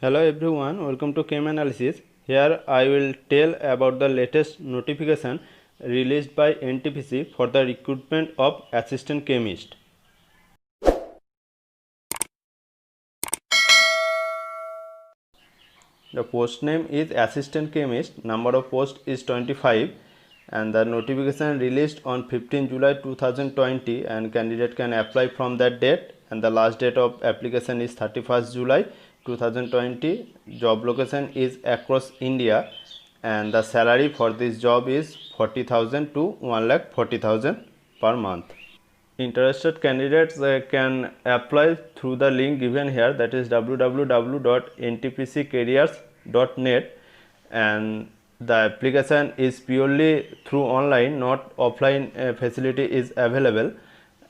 Hello everyone, welcome to Chem Analysis. Here I will tell about the latest notification released by NTPC for the recruitment of assistant chemist. The post name is assistant chemist, number of post is 25 and the notification released on 15 July 2020 and candidate can apply from that date and the last date of application is 31st July 2020. Job location is across India and the salary for this job is 40,000 to 1,40,000 per month. Interested candidates can apply through the link given here, that is www.ntpccareers.net, and the application is purely through online, not offline facility is available,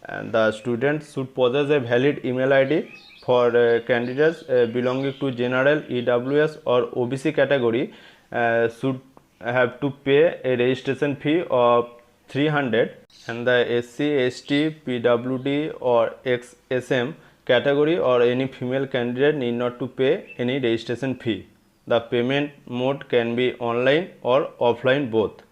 and the students should possess a valid email ID. For candidates belonging to general, EWS or OBC category should have to pay a registration fee of 300, and the SC, ST, PWD or XSM category or any female candidate need not to pay any registration fee. The payment mode can be online or offline both.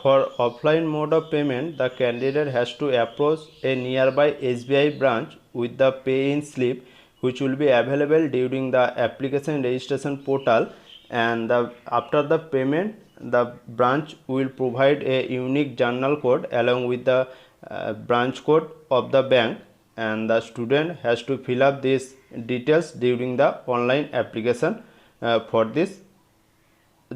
For offline mode of payment, the candidate has to approach a nearby SBI branch with the pay-in slip, which will be available during the application registration portal, and after the payment the branch will provide a unique journal code along with the branch code of the bank, and the student has to fill up these details during the online application for this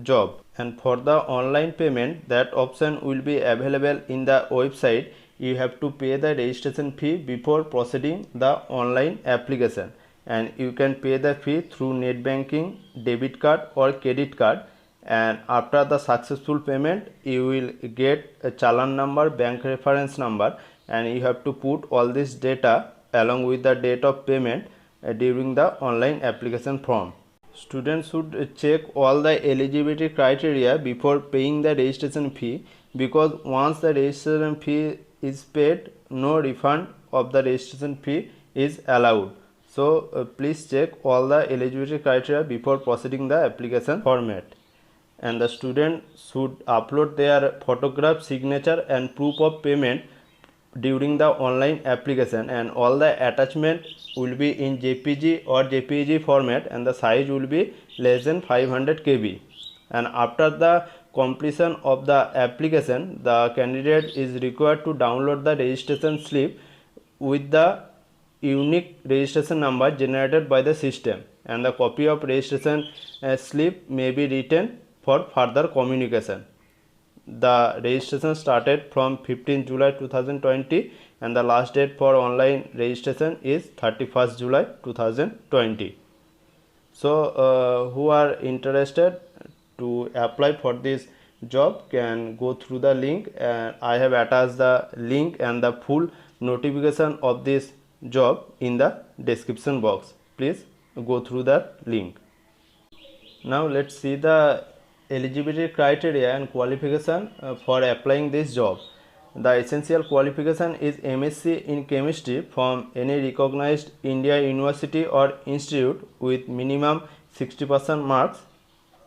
job. And for the online payment, that option will be available in the website. You have to pay the registration fee before proceeding the online application, and you can pay the fee through net banking, debit card or credit card, and after the successful payment you will get a challan number, bank reference number, and you have to put all this data along with the date of payment during the online application form. Students should check all the eligibility criteria before paying the registration fee, because once the registration fee is paid, no refund of the registration fee is allowed. So please check all the eligibility criteria before proceeding the application format. And the student should upload their photograph, signature and proof of payment during the online application, and all the attachment will be in JPG or JPEG format, and the size will be less than 500 KB. And after the completion of the application, the candidate is required to download the registration slip with the unique registration number generated by the system, and the copy of registration slip may be written for further communication. The registration started from 15 July 2020 and the last date for online registration is 31st July 2020. So who are interested to apply for this job can go through the link, and I have attached the link and the full notification of this job in the description box. Please go through the link. Now let's see the eligibility criteria and qualification for applying this job. The essential qualification is MSc in chemistry from any recognized India university or institute with minimum 60% marks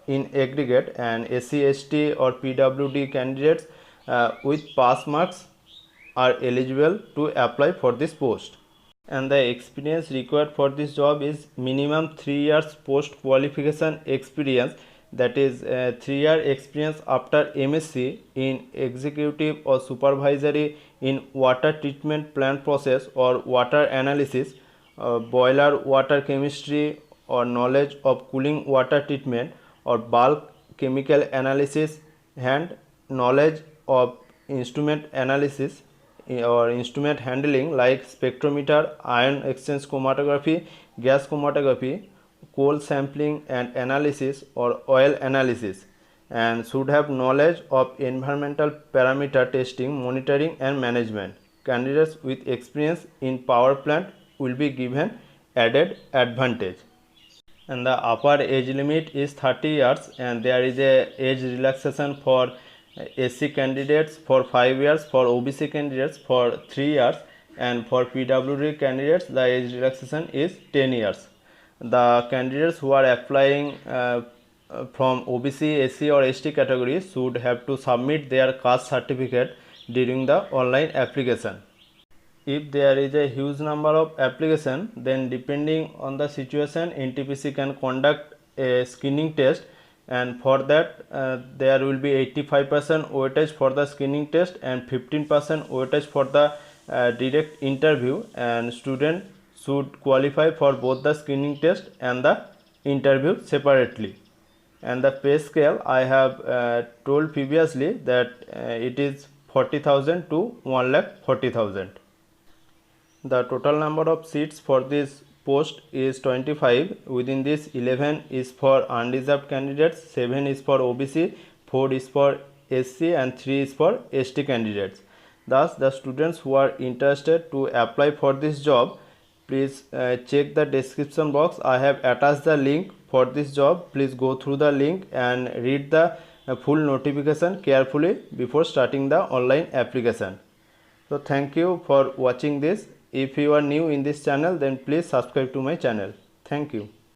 in aggregate, and SC, ST or PWD candidates with pass marks are eligible to apply for this post. And the experience required for this job is minimum 3 years post qualification experience, that is 3-year experience after MSc in executive or supervisory in water treatment plant process or water analysis, boiler water chemistry or knowledge of cooling water treatment or bulk chemical analysis, and knowledge of instrument analysis or instrument handling like spectrometer, ion exchange chromatography, gas chromatography, coal sampling and analysis or oil analysis, and should have knowledge of environmental parameter testing, monitoring and management. Candidates with experience in power plant will be given added advantage. And the upper age limit is 30 years, and there is a age relaxation for SC candidates for 5 years, for OBC candidates for 3 years, and for PWD candidates the age relaxation is 10 years. The candidates who are applying from OBC, SC or ST categories should have to submit their caste certificate during the online application. If there is a huge number of application, then depending on the situation, NTPC can conduct a screening test, and for that there will be 85% weightage for the screening test and 15% weightage for the direct interview, and student should qualify for both the screening test and the interview separately. And the pay scale, I have told previously that it is 40,000 to 1,40,000. The total number of seats for this post is 25. Within this, 11 is for unreserved candidates, 7 is for OBC, 4 is for SC and 3 is for ST candidates. Thus, the students who are interested to apply for this job, please check the description box. I have attached the link for this job. Please go through the link and read the full notification carefully before starting the online application. So thank you for watching this. If you are new in this channel, then please subscribe to my channel. Thank you.